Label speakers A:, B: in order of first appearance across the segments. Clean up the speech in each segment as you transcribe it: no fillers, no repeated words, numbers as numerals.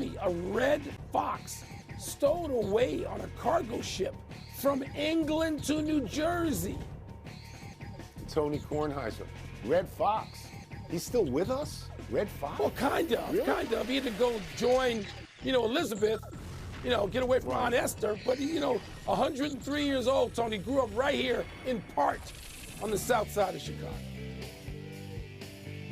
A: Tony, a red fox stowed away on a cargo ship from England to New Jersey.
B: Tony Kornheiser. Red Fox. He's still with us? Red Fox?
A: Well, kind of.
B: Really?
A: Kind of. He had to go join, Elizabeth, get away from Aunt Esther. But, 103 years old, Tony, grew up right here in part on the south side of Chicago.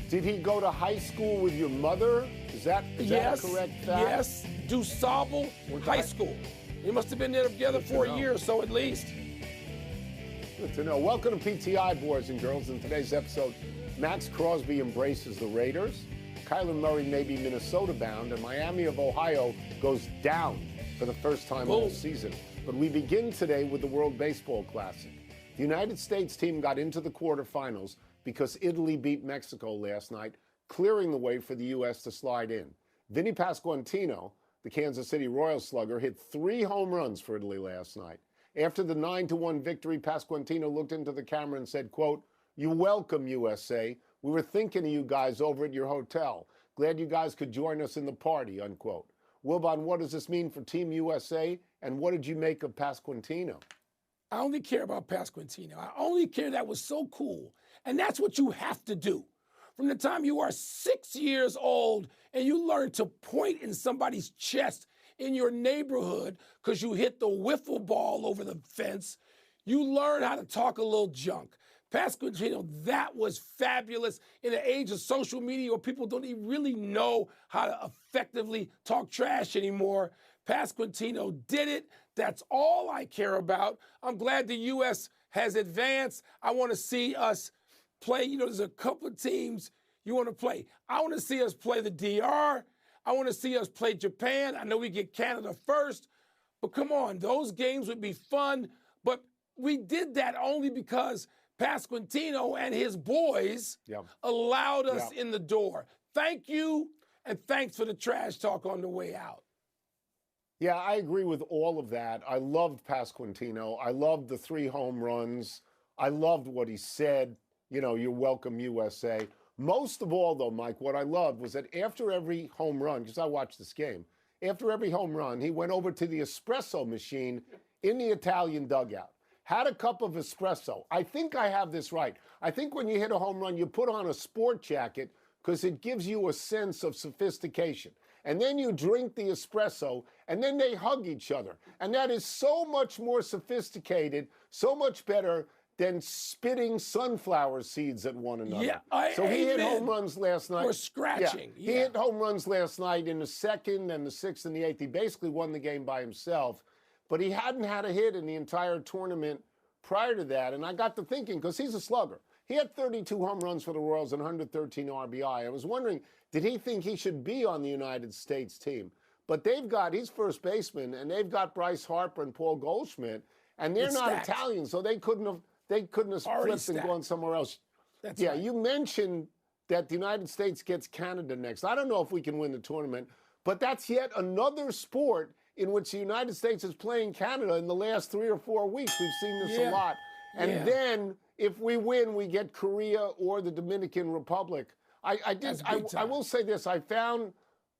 B: Did he go to high school with your mother? Is that a correct fact?
A: Yes, DuSable High School. They must have been there together for a year or so at least.
B: Good to know. Welcome to PTI, boys and girls. In today's episode, Maxx Crosby embraces the Raiders. Kyler Murray may be Minnesota-bound, and Miami of Ohio goes down for the first time all season. But we begin today with the World Baseball Classic. The United States team got into the quarterfinals because Italy beat Mexico last night, clearing the way for the U.S. to slide in. Vinny Pasquantino, the Kansas City Royals slugger, hit 3 home runs for Italy last night. After the 9-1 victory, Pasquantino looked into the camera and said, quote, "You're welcome, USA. We were thinking of you guys over at your hotel. Glad you guys could join us in the party," unquote. Wilbon, what does this mean for Team USA, and what did you make of Pasquantino?
A: I only care about Pasquantino. I only care that was so cool. And that's what you have to do. From the time you are 6 years old and you learn to point in somebody's chest in your neighborhood because you hit the wiffle ball over the fence, you learn how to talk a little junk. Pasquantino, that was fabulous in an age of social media where people don't even really know how to effectively talk trash anymore. Pasquantino did it. That's all I care about. I'm glad the U.S. has advanced. I want to see us play. There's a couple of teams you want to play. I want to see us play the DR. I want to see us play Japan. I know we get Canada first, but come on, those games would be fun. But we did that only because Pasquantino and his boys allowed us in the door. Thank you, and thanks for the trash talk on the way out.
B: Yeah, I agree with all of that. I loved Pasquantino. I loved the 3 home runs. I loved what he said. You're welcome, USA. Most of all, though, Mike, what I loved was that after every home run, because I watched this game, after every home run, he went over to the espresso machine in the Italian dugout, had a cup of espresso. I think I have this right. I think when you hit a home run, you put on a sport jacket because it gives you a sense of sophistication. And then you drink the espresso, and then they hug each other. And that is so much more sophisticated, so much better than spitting sunflower seeds at one another.
A: Yeah,
B: so he hit home runs last night.
A: Or scratching.
B: Yeah. He hit home runs last night in the 2nd and the 6th and the 8th. He basically won the game by himself. But he hadn't had a hit in the entire tournament prior to that. And I got to thinking, because he's a slugger. He had 32 home runs for the Royals and 113 RBI. I was wondering, did he think he should be on the United States team? But he's first baseman, and they've got Bryce Harper and Paul Goldschmidt, and they're not Italian, so they couldn't have flipped and gone somewhere else.
A: That's right.
B: You mentioned that the United States gets Canada next. I don't know if we can win the tournament, but that's yet another sport in which the United States is playing Canada in the last 3 or 4 weeks. We've seen this a lot. And then if we win, we get Korea or the Dominican Republic. I will say this. I found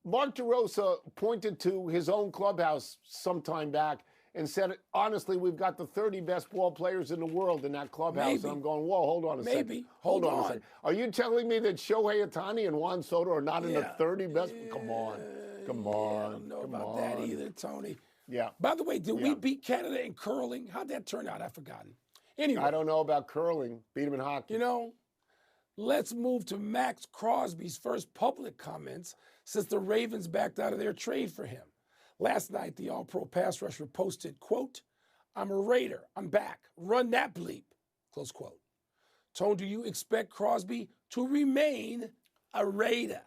B: Mark DeRosa pointed to his own clubhouse some time back and said, honestly, we've got the 30 best ball players in the world in that clubhouse.
A: Maybe.
B: And I'm going, whoa, hold on a second.
A: Maybe.
B: Hold on a second. Are you telling me that Shohei Ohtani and Juan Soto are not in the 30 best? Come on. Come on.
A: I don't know about that either, Tony.
B: Yeah.
A: By the way, did we beat Canada in curling? How'd that turn out? I've forgotten. Anyway.
B: I don't know about curling. Beat them in hockey.
A: Let's move to Maxx Crosby's first public comments since the Ravens backed out of their trade for him. Last night, the All-Pro pass rusher posted, quote, "I'm a Raider. I'm back. Run that bleep," close quote. Tone, do you expect Crosby to remain a Raider?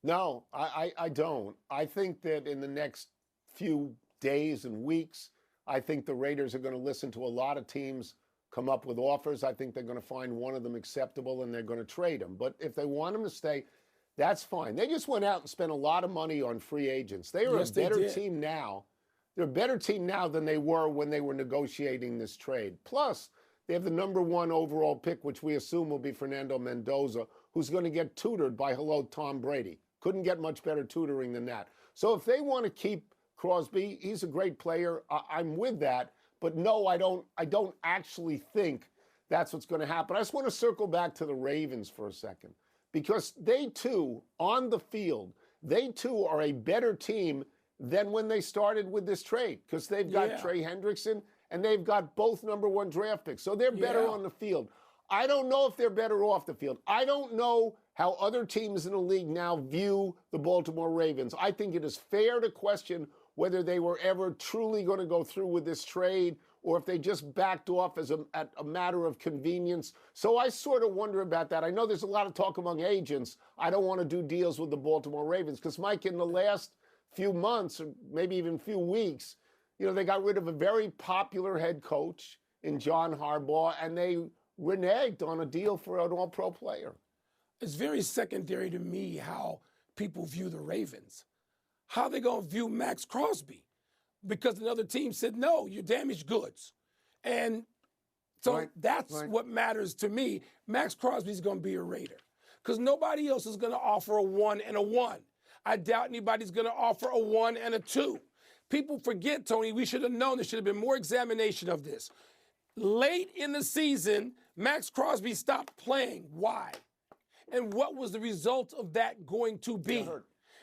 B: No, I don't. I think that in the next few days and weeks, I think the Raiders are going to listen to a lot of teams come up with offers. I think they're going to find one of them acceptable and they're going to trade him. But if they want him to stay, that's fine. They just went out and spent a lot of money on free agents. They are a better team now. They're a better team now than they were when they were negotiating this trade. Plus, they have the #1 overall pick, which we assume will be Fernando Mendoza, who's going to get tutored by Tom Brady. Couldn't get much better tutoring than that. So if they want to keep Crosby, he's a great player. I'm with that. But no, I don't actually think that's what's going to happen. I just want to circle back to the Ravens for a second, because they too, on the field, they too are a better team than when they started with this trade, because they've got Trey Hendrickson and they've got both #1 draft picks. So they're better on the field. I don't know if they're better off the field. I don't know how other teams in the league now view the Baltimore Ravens. I think it is fair to question whether they were ever truly going to go through with this trade or if they just backed off as a matter of convenience. So I sort of wonder about that. I know there's a lot of talk among agents. I don't want to do deals with the Baltimore Ravens because, Mike, in the last few months or maybe even few weeks, they got rid of a very popular head coach in John Harbaugh, and they reneged on a deal for an all-pro player.
A: It's very secondary to me how people view the Ravens. How are they going to view Maxx Crosby? Because another team said, no, you're damaged goods. And so that's what matters to me. Maxx Crosby's going to be a Raider because nobody else is going to offer a 1 and a 1. I doubt anybody's going to offer a 1 and a 2. People forget, Tony, we should have known there should have been more examination of this. Late in the season, Maxx Crosby stopped playing. Why? And what was the result of that going to be?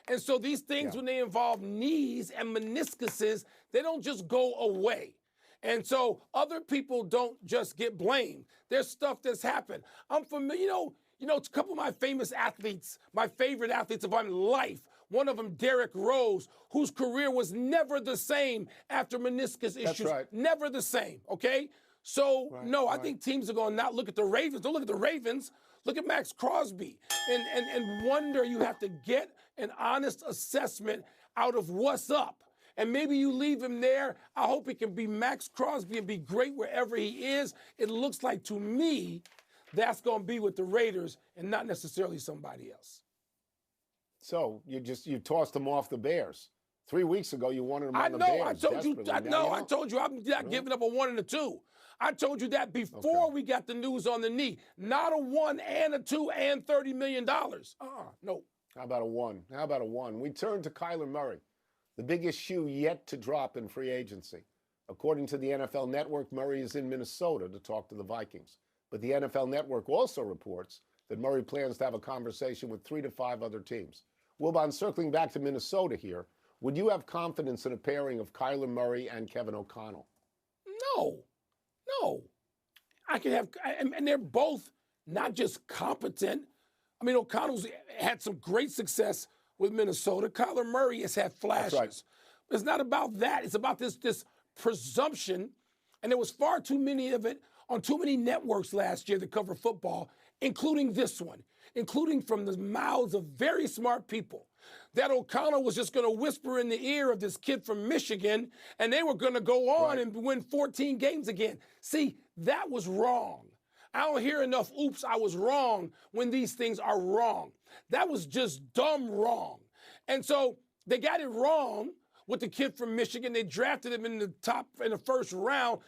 A: And so these things, when they involve knees and meniscuses, they don't just go away. And so other people don't just get blamed. There's stuff that's happened. I'm familiar, it's a couple of my famous athletes, my favorite athletes of my life. One of them, Derrick Rose, whose career was never the same after meniscus issues. That's right. Never the same, okay? So, I think teams are going to not look at the Ravens. Don't look at the Ravens. Look at Maxx Crosby and wonder. You have to get an honest assessment out of what's up. And maybe you leave him there. I hope he can be Maxx Crosby and be great wherever he is. It looks like to me that's going to be with the Raiders and not necessarily somebody else.
B: So you tossed him off the Bears. 3 weeks ago, you wanted him on the Bears.
A: I told you I'm not giving up a 1 and a 2. I told you that before we got the news on the knee. Not a 1 and a 2 and $30 million. No.
B: How about a 1? We turn to Kyler Murray, the biggest shoe yet to drop in free agency. According to the NFL Network, Murray is in Minnesota to talk to the Vikings. But the NFL Network also reports that Murray plans to have a conversation with 3 to 5 other teams. Wilbon, circling back to Minnesota here, would you have confidence in a pairing of Kyler Murray and Kevin O'Connell?
A: No. I can have, and they're both not just competent. I mean, O'Connell's had some great success with Minnesota. Kyler Murray has had flashes. That's right. But it's not about that. It's about this presumption, and there was far too many of it on too many networks last year that cover football, including this one, including from the mouths of very smart people, that O'Connell was just going to whisper in the ear of this kid from Michigan, and they were going to go on and win 14 games again. See, that was wrong. I don't hear enough, oops, I was wrong, when these things are wrong. That was just dumb wrong. And so they got it wrong with the kid from Michigan. They drafted him in the first round.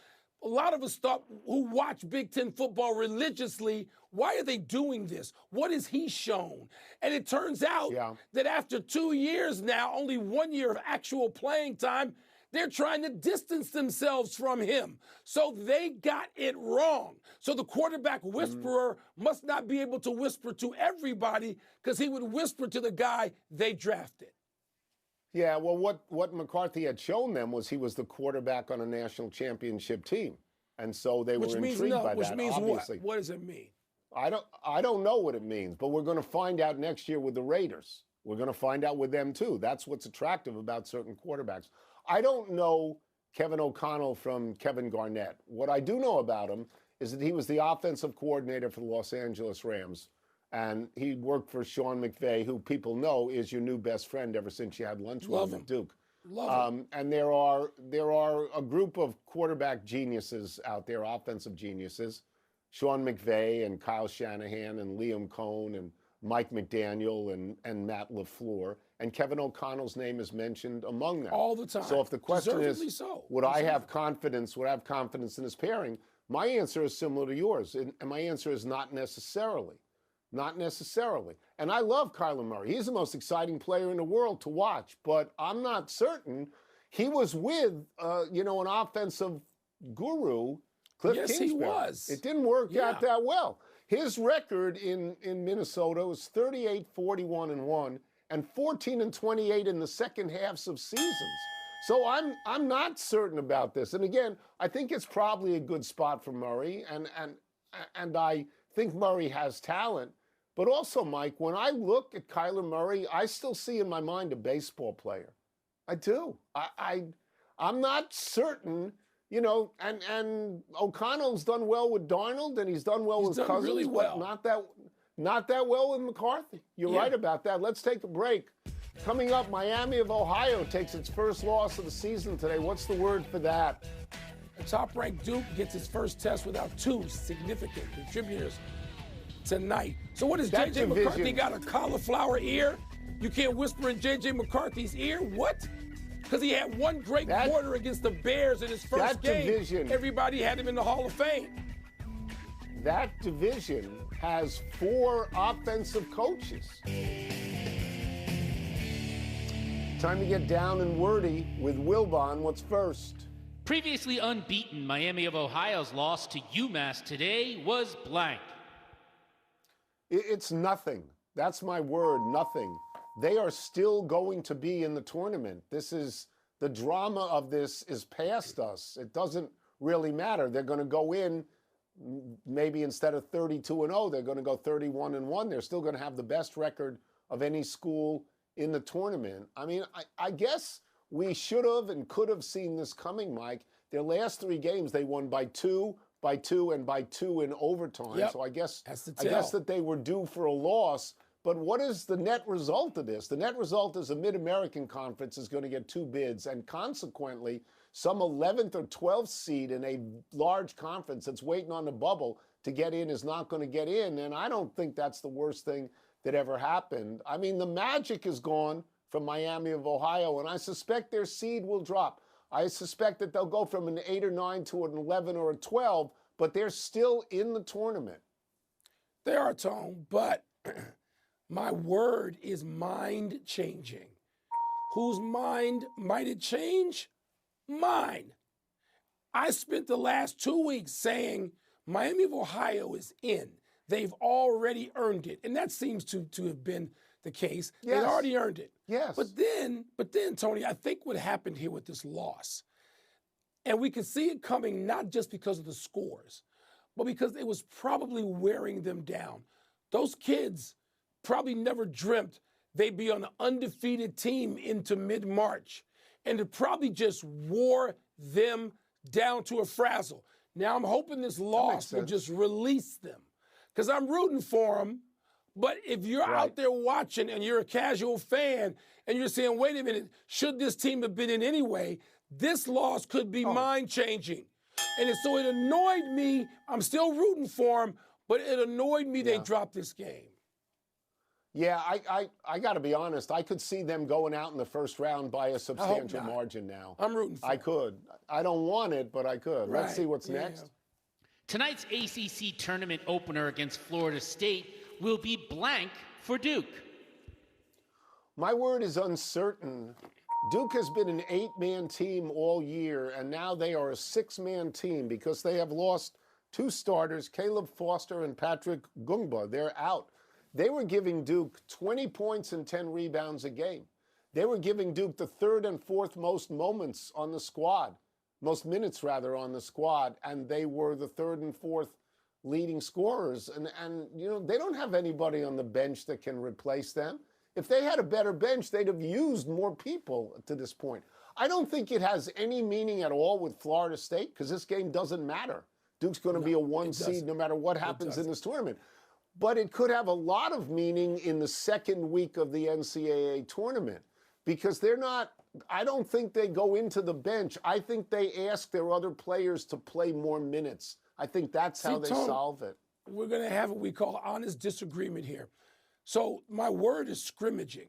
A: A lot of us thought, who watch Big Ten football religiously, why are they doing this? What has he shown? And it turns out that after 2 years now, only 1 year of actual playing time, they're trying to distance themselves from him. So they got it wrong. So the quarterback whisperer must not be able to whisper to everybody because he would whisper to the guy they drafted.
B: Yeah, well, what McCarthy had shown them was he was the quarterback on a national championship team. And so they were intrigued by that,
A: Which means
B: obviously.
A: What does it mean?
B: I don't know what it means, but we're going to find out next year with the Raiders. We're going to find out with them, too. That's what's attractive about certain quarterbacks. I don't know Kevin O'Connell from Kevin Garnett. What I do know about him is that he was the offensive coordinator for the Los Angeles Rams. And he worked for Sean McVay, who people know is your new best friend ever since you had lunch with him at Duke.
A: Love him.
B: And there are a group of quarterback geniuses out there, offensive geniuses. Sean McVay and Kyle Shanahan and Liam Cohn and Mike McDaniel and Matt LaFleur. And Kevin O'Connell's name is mentioned among them.
A: All the time.
B: So if the question is, would I have confidence in this pairing? My answer is similar to yours. And my answer is not necessarily. Not necessarily. And I love Kyler Murray. He's the most exciting player in the world to watch, but I'm not certain. He was with, an offensive guru, Cliff Kingsbury.
A: Yes, he was.
B: It didn't work out that well. His record in Minnesota was 38-41-1 and 14-28 in the second halves of seasons. So I'm not certain about this. And again, I think it's probably a good spot for Murray, and I think Murray has talent. But also, Mike, when I look at Kyler Murray, I still see in my mind a baseball player. I do. I'm not certain, and O'Connell's done well with Darnold, and he's done well with Cousins,
A: really well.
B: But not that well with McCarthy. You're right about that. Let's take a break. Coming up, Miami of Ohio takes its first loss of the season today. What's the word for that?
A: The top-ranked Duke gets its first test without two significant contributors tonight. So what is J.J. McCarthy got, a cauliflower ear? You can't whisper in J.J. McCarthy's ear? What? Because he had one great quarter against the Bears in his first game. Everybody had him in the Hall of Fame.
B: That division has 4 offensive coaches. Time to get down and wordy with Wilbon. What's first?
C: Previously unbeaten, Miami of Ohio's loss to UMass today was blank.
B: It's nothing. That's my word, nothing. They are still going to be in the tournament. The drama of this is past us. It doesn't really matter. They're going to go in, maybe instead of 32-0, they're going to go 31-1. They're still going to have the best record of any school in the tournament. I mean, I guess we should have and could have seen this coming, Mike. Their last 3 games, they won by 2, and by 2 in overtime.
A: Yep.
B: So I guess that they were due for a loss. But what is the net result of this? The net result is a Mid-American Conference is going to get 2 bids, and consequently, some 11th or 12th seed in a large conference that's waiting on the bubble to get in is not going to get in. And I don't think that's the worst thing that ever happened. I mean, the magic is gone from Miami of Ohio, and I suspect their seed will drop. I suspect that they'll go from an 8 or 9 to an 11 or a 12, but they're still in the tournament.
A: They are, Tone, but my word is mind-changing. Whose mind might it change? Mine. I spent the last 2 weeks saying Miami of Ohio is in. They've already earned it. And that seems to have been the case.
B: Yes.
A: They've already earned it.
B: Yes.
A: But then, Tony, I think what happened here with this loss, and we could see it coming not just because of the scores, but because it was probably wearing them down. Those kids probably never dreamt they'd be on an undefeated team into mid-March. And it probably just wore them down to a frazzle. Now I'm hoping this loss will just release them. Because I'm rooting for them, but if you're out there watching and you're a casual fan and you're saying, wait a minute, should this team have been in anyway, this loss could be mind-changing. And so it annoyed me. I'm still rooting for them, but it annoyed me they dropped this game.
B: Yeah, I got to be honest. I could see them going out in the first round by a substantial margin now.
A: I'm rooting for them.
B: I could. I don't want it, but I could.
A: Right.
B: Let's see what's next.
C: Tonight's ACC tournament opener against Florida State will be blank for Duke.
B: My word is uncertain. Duke has been an 8-man team all year, and now they are a 6-man team because they have lost 2 starters, Caleb Foster and Patrick Gungba. They're out. They were giving Duke 20 points and 10 rebounds a game. They were giving Duke the 3rd and 4th most moments on the squad. Most minutes, rather, on the squad, and they were the 3rd and 4th leading scorers. And they don't have anybody on the bench that can replace them. If they had a better bench, they'd have used more people to this point. I don't think it has any meaning at all with Florida State because this game doesn't matter. Duke's going to be a 1 seed no matter what happens in this tournament. But it could have a lot of meaning in the second week of the NCAA tournament because I don't think they go into the bench. I think they ask their other players to play more minutes. I think that's how they solve it.
A: We're going to have what we call honest disagreement here. So my word is scrimmaging.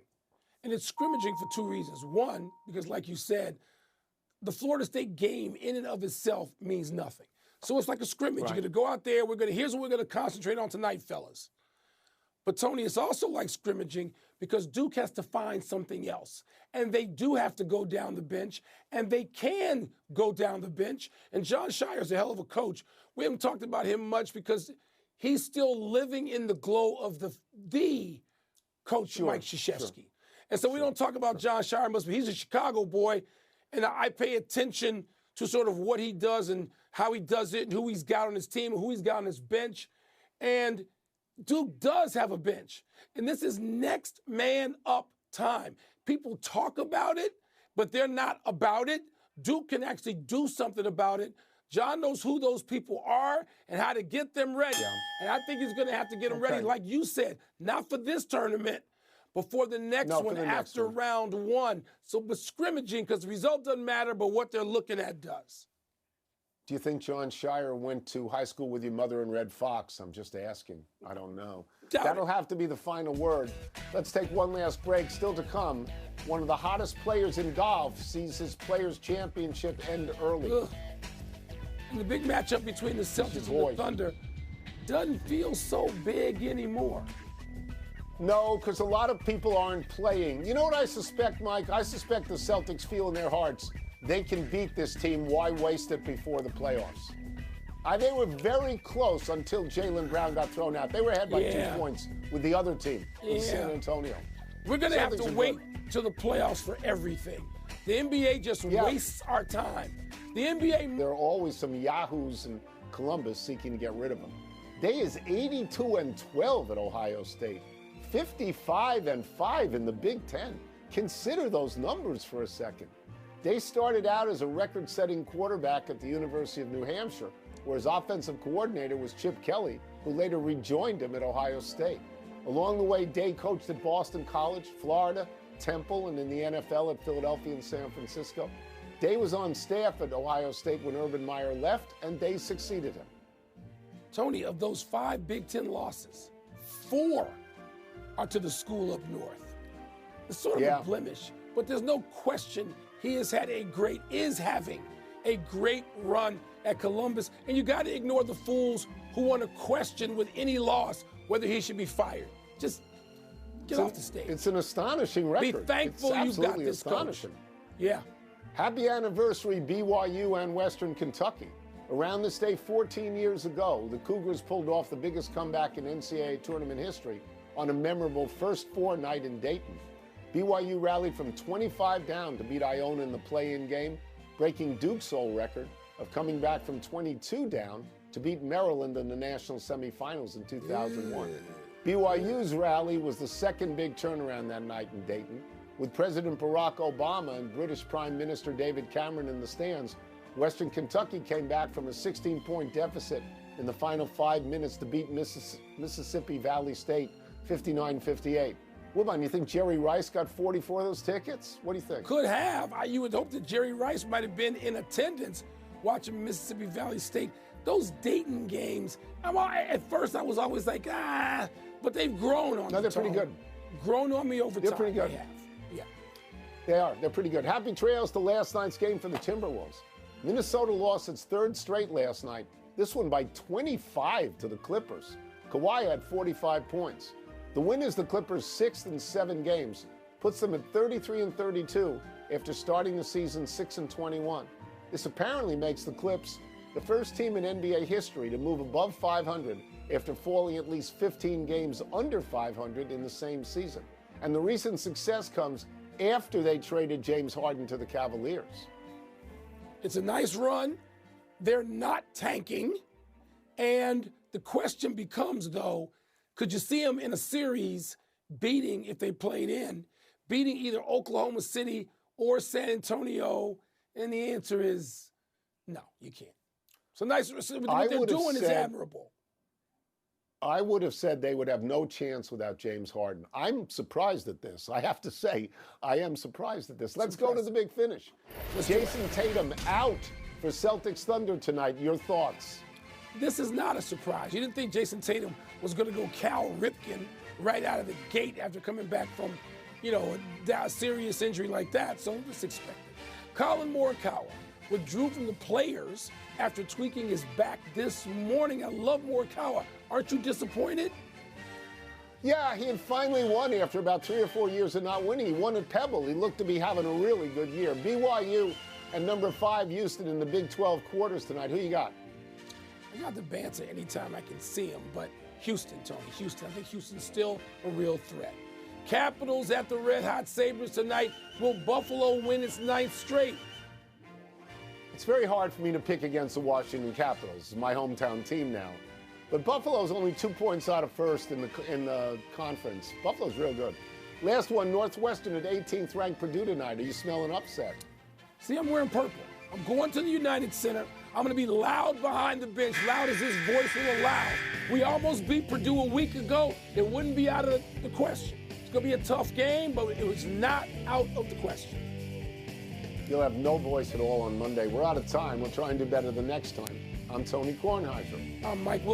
A: And it's scrimmaging for 2 reasons. One, because like you said, the Florida State game in and of itself means nothing. So it's like a scrimmage. You're going to go out there. Here's what we're going to concentrate on tonight, fellas. But, Tony, it's also like scrimmaging because Duke has to find something else. And they do have to go down the bench, and they can go down the bench. And Jon Scheyer's a hell of a coach. We haven't talked about him much because he's still living in the glow of the coach Mike Krzyzewski. Sure. And so we don't talk about Jon Scheyer much, but he's a Chicago boy, and I pay attention to sort of what he does and how he does it and who he's got on his team and who he's got on his bench. And Duke does have a bench, and this is next man up time. People talk about it, but they're not about it. Duke can actually do something about it. John knows who those people are and how to get them ready. Yeah. And I think he's going to have to get them ready, like you said, not for this tournament, but for the next one after round one. So, but scrimmaging, because the result doesn't matter, but what they're looking at does.
B: Do you think Jon Scheyer went to high school with your mother in Red Fox? I'm just asking. I don't know. That'll have to be the final word. Let's take one last break. Still to come, one of the hottest players in golf sees his Players' Championship end early.
A: And the big matchup between the Celtics and the Thunder doesn't feel so big anymore.
B: No, because a lot of people aren't playing. You know what I suspect, Mike? I suspect the Celtics feel in their hearts they can beat this team. Why waste it before the playoffs? They were very close until Jaylen Brown got thrown out. They were ahead by 2 points with the other team, with San Antonio.
A: We're going to have to wait till the playoffs for everything. The NBA just wastes our time. The NBA...
B: There are always some yahoos in Columbus seeking to get rid of them. Day is 82-12 at Ohio State. 55-5 in the Big Ten. Consider those numbers for a second. Day started out as a record-setting quarterback at the University of New Hampshire, where his offensive coordinator was Chip Kelly, who later rejoined him at Ohio State. Along the way, Day coached at Boston College, Florida, Temple, and in the NFL at Philadelphia and San Francisco. Day was on staff at Ohio State when Urban Meyer left, and Day succeeded him.
A: Tony, of those 5 Big Ten losses, 4 are to the school up north. It's sort of a blemish, but there's no question he is having a great run at Columbus, and you got to ignore the fools who want to question with any loss whether he should be fired. Just get off the stage.
B: It's an astonishing record.
A: Be thankful you've got this
B: astonishing.
A: Coach. Yeah.
B: Happy anniversary, BYU and Western Kentucky. Around this day 14 years ago, the Cougars pulled off the biggest comeback in NCAA tournament history on a memorable First Four night in Dayton. BYU rallied from 25 down to beat Iona in the play-in game, breaking Duke's old record of coming back from 22 down to beat Maryland in the national semifinals in 2001. BYU's rally was the second big turnaround that night in Dayton. With President Barack Obama and British Prime Minister David Cameron in the stands, Western Kentucky came back from a 16-point deficit in the final 5 minutes to beat Mississippi Valley State 59-58. Wilbon, you think Jerry Rice got 44 of those tickets? What do you think?
A: Could have. You would hope that Jerry Rice might have been in attendance watching Mississippi Valley State. Those Dayton games, at first I was always like, but they've grown on me.
B: No, they're pretty good.
A: Grown on me over time.
B: They're pretty good.
A: They have. Yeah.
B: They are. They're pretty good. Happy trails to last night's game for the Timberwolves. Minnesota lost its 3rd straight last night, this one by 25 to the Clippers. Kawhi had 45 points. The win is the Clippers' 6th in 7 games, puts them at 33-32 after starting the season 6-21. This apparently makes the Clips the first team in NBA history to move above 500 after falling at least 15 games under 500 in the same season. And the recent success comes after they traded James Harden to the Cavaliers.
A: It's a nice run. They're not tanking. And the question becomes, though, could you see them in a series beating, if they played in, beating either Oklahoma City or San Antonio? And the answer is no, you can't. So nice. What they're doing is admirable.
B: I would have said they would have no chance without James Harden. I'm surprised at this. I have to say, I am surprised at this. Let's go to the big finish. Jason Tatum out for Celtics Thunder tonight. Your thoughts?
A: This is not a surprise. You didn't think Jason Tatum was going to go Cal Ripken right out of the gate after coming back from, a serious injury like that. So it's expected. Colin Morikawa withdrew from the players after tweaking his back this morning. I love Morikawa. Aren't you disappointed?
B: Yeah, he had finally won after about 3 or 4 years of not winning. He won at Pebble. He looked to be having a really good year. BYU and number 5 Houston in the Big 12 quarters tonight. Who you got?
A: I got the Banter anytime I can see him, but Houston, Tony. Houston. I think Houston's still a real threat. Capitals at the Red Hot Sabres tonight. Will Buffalo win its 9th straight?
B: It's very hard for me to pick against the Washington Capitals. It's my hometown team now. But Buffalo's only 2 points out of first in the conference. Buffalo's real good. Last one, Northwestern at 18th ranked Purdue tonight. Are you smelling upset?
A: See, I'm wearing purple. I'm going to the United Center. I'm going to be loud behind the bench, loud as his voice will allow. We almost beat Purdue a week ago. It wouldn't be out of the question. It's going to be a tough game, but it was not out of the question.
B: You'll have no voice at all on Monday. We're out of time. We'll try and do better the next time. I'm Tony Kornheiser.
A: I'm Mike Wilbon.